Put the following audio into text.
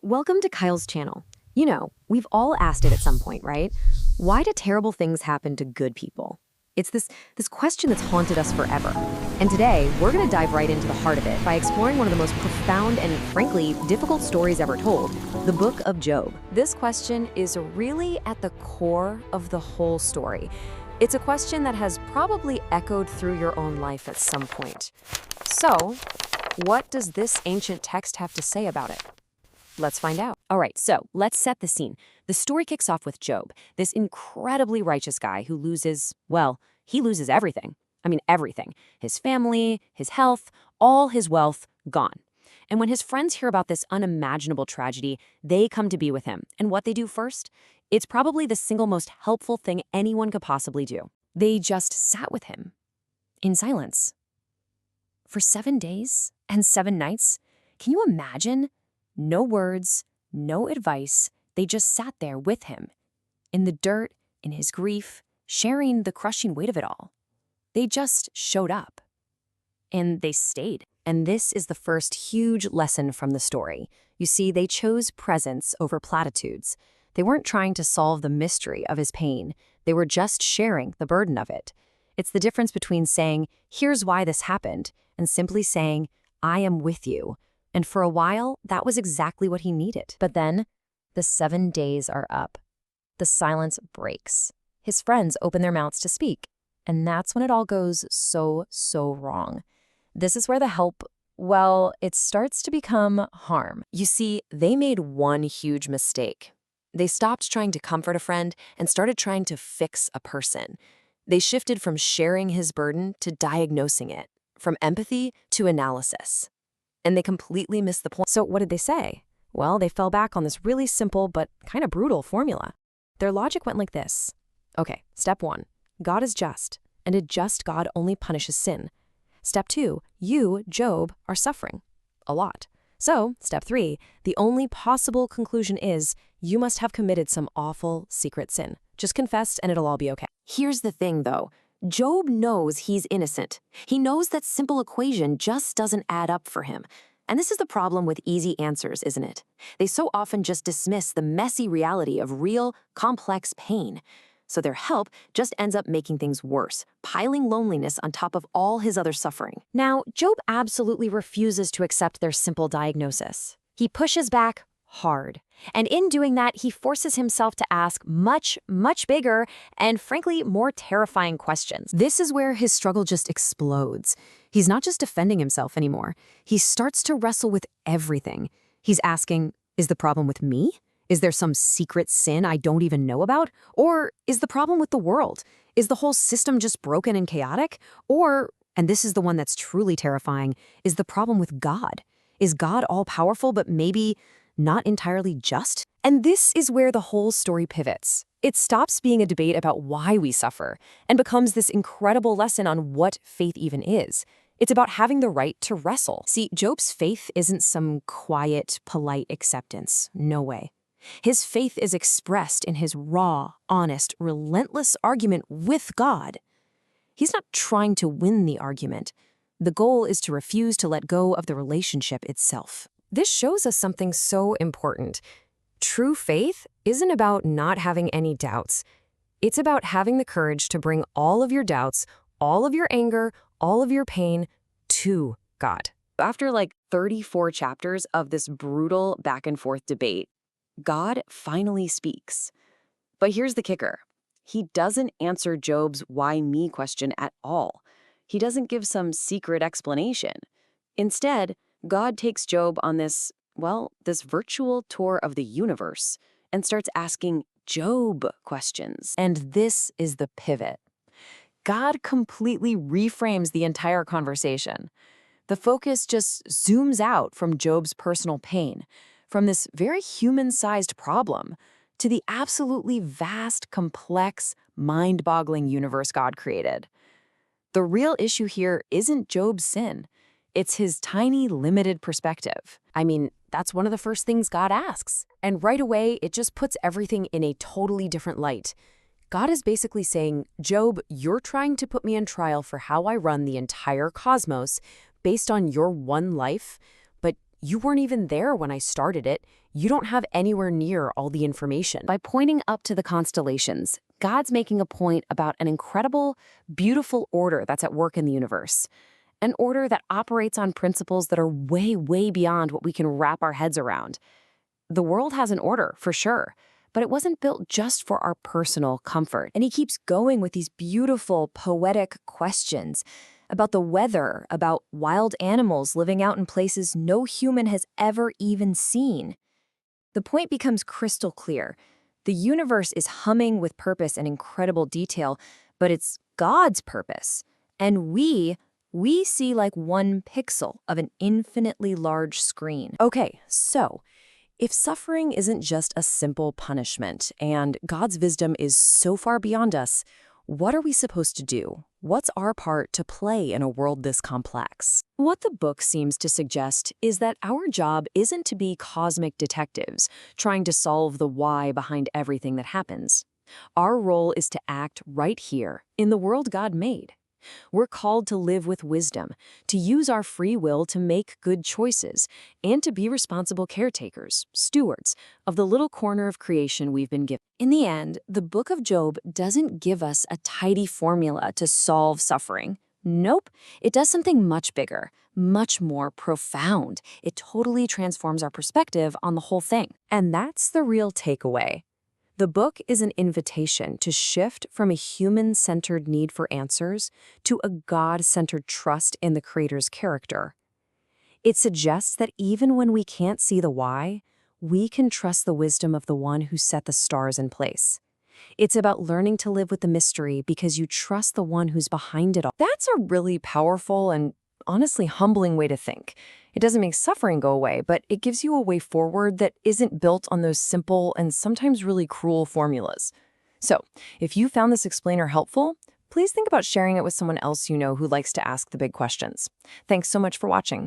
Welcome to Kyle's channel. You know, we've all asked it at some point, right? Why do terrible things happen to good people? It's this question that's haunted us forever. And today, we're going to dive right into the heart of it by exploring one of the most profound and, frankly, difficult stories ever told, the Book of Job. This question is really at the core of the whole story. It's a question that has probably echoed through your own life at some point. So, what does this ancient text have to say about it? Let's find out. All right, so let's set the scene. The story kicks off with Job, this incredibly righteous guy who loses, well, he loses everything. I mean, everything. His family, his health, all his wealth, gone. And when his friends hear about this unimaginable tragedy, they come to be with him. And what they do first? It's probably the single most helpful thing anyone could possibly do. They just sat with him in silence. For 7 days and 7 nights? Can you imagine? No words, no advice. They just sat there with him, in the dirt, in his grief, sharing the crushing weight of it all. They just showed up. And they stayed. And this is the first huge lesson from the story. You see, they chose presence over platitudes. They weren't trying to solve the mystery of his pain. They were just sharing the burden of it. It's the difference between saying, "Here's why this happened," and simply saying, "I am with you." And for a while, that was exactly what he needed. But then, the 7 days are up. The silence breaks. His friends open their mouths to speak. And that's when it all goes so wrong. This is where the help, well, it starts to become harm. You see, they made one huge mistake. They stopped trying to comfort a friend and started trying to fix a person. They shifted from sharing his burden to diagnosing it, from empathy to analysis. And they completely missed the point. So what did they say? Well, they fell back on this really simple but kind of brutal formula. Their logic went like this. Okay, step 1, God is just, and a just God only punishes sin. Step 2, you, Job, are suffering. A lot. So, step 3, the only possible conclusion is you must have committed some awful secret sin. Just confess and it'll all be okay. Here's the thing, though. Job knows he's innocent. He knows that simple equation just doesn't add up for him. And this is the problem with easy answers, isn't it? They so often just dismiss the messy reality of real, complex pain. So their help just ends up making things worse, piling loneliness on top of all his other suffering. Now, Job absolutely refuses to accept their simple diagnosis. He pushes back hard. And in doing that, he forces himself to ask much bigger and, frankly, more terrifying questions. This is where his struggle just explodes. He's not just defending himself anymore. He starts to wrestle with everything. He's asking, is the problem with me? Is there some secret sin I don't even know about? Or is the problem with the world? Is the whole system just broken and chaotic? Or, and this is the one that's truly terrifying, is the problem with God? Is God all-powerful but maybe not entirely just? And this is where the whole story pivots. It stops being a debate about why we suffer and becomes this incredible lesson on what faith even is. It's about having the right to wrestle. See, Job's faith isn't some quiet, polite acceptance. No way. His faith is expressed in his raw, honest, relentless argument with God. He's not trying to win the argument. The goal is to refuse to let go of the relationship itself. This shows us something so important. True faith isn't about not having any doubts. It's about having the courage to bring all of your doubts, all of your anger, all of your pain to God. After like 34 chapters of this brutal back and forth debate, God finally speaks. But here's the kicker. He doesn't answer Job's why me question at all. He doesn't give some secret explanation. Instead, God takes Job on this virtual tour of the universe and starts asking Job questions. And this is the pivot. God completely reframes the entire conversation. The focus just zooms out from Job's personal pain, from this very human-sized problem, to the absolutely vast, complex, mind-boggling universe God created. The real issue here isn't Job's sin. It's his tiny, limited perspective. I mean, that's one of the first things God asks. And right away, it just puts everything in a totally different light. God is basically saying, Job, you're trying to put me on trial for how I run the entire cosmos based on your one life, but you weren't even there when I started it. You don't have anywhere near all the information. By pointing up to the constellations, God's making a point about an incredible, beautiful order that's at work in the universe. An order that operates on principles that are way, way beyond what we can wrap our heads around. The world has an order, for sure, but it wasn't built just for our personal comfort. And he keeps going with these beautiful, poetic questions about the weather, about wild animals living out in places no human has ever even seen. The point becomes crystal clear. The universe is humming with purpose and incredible detail, but it's God's purpose. And we see like one pixel of an infinitely large screen. Okay, so if suffering isn't just a simple punishment and God's wisdom is so far beyond us, what are we supposed to do? What's our part to play in a world this complex? What the book seems to suggest is that our job isn't to be cosmic detectives, trying to solve the why behind everything that happens. Our role is to act right here, in the world God made. We're called to live with wisdom, to use our free will to make good choices, and to be responsible caretakers, stewards, of the little corner of creation we've been given. In the end, the Book of Job doesn't give us a tidy formula to solve suffering. Nope, it does something much bigger, much more profound. It totally transforms our perspective on the whole thing. And that's the real takeaway. The book is an invitation to shift from a human-centered need for answers to a God-centered trust in the Creator's character. It suggests that even when we can't see the why, we can trust the wisdom of the one who set the stars in place. It's about learning to live with the mystery because you trust the one who's behind it all. That's a really powerful and honestly humbling way to think. It doesn't make suffering go away, but it gives you a way forward that isn't built on those simple and sometimes really cruel formulas. So, if you found this explainer helpful, please think about sharing it with someone else you know who likes to ask the big questions. Thanks so much for watching.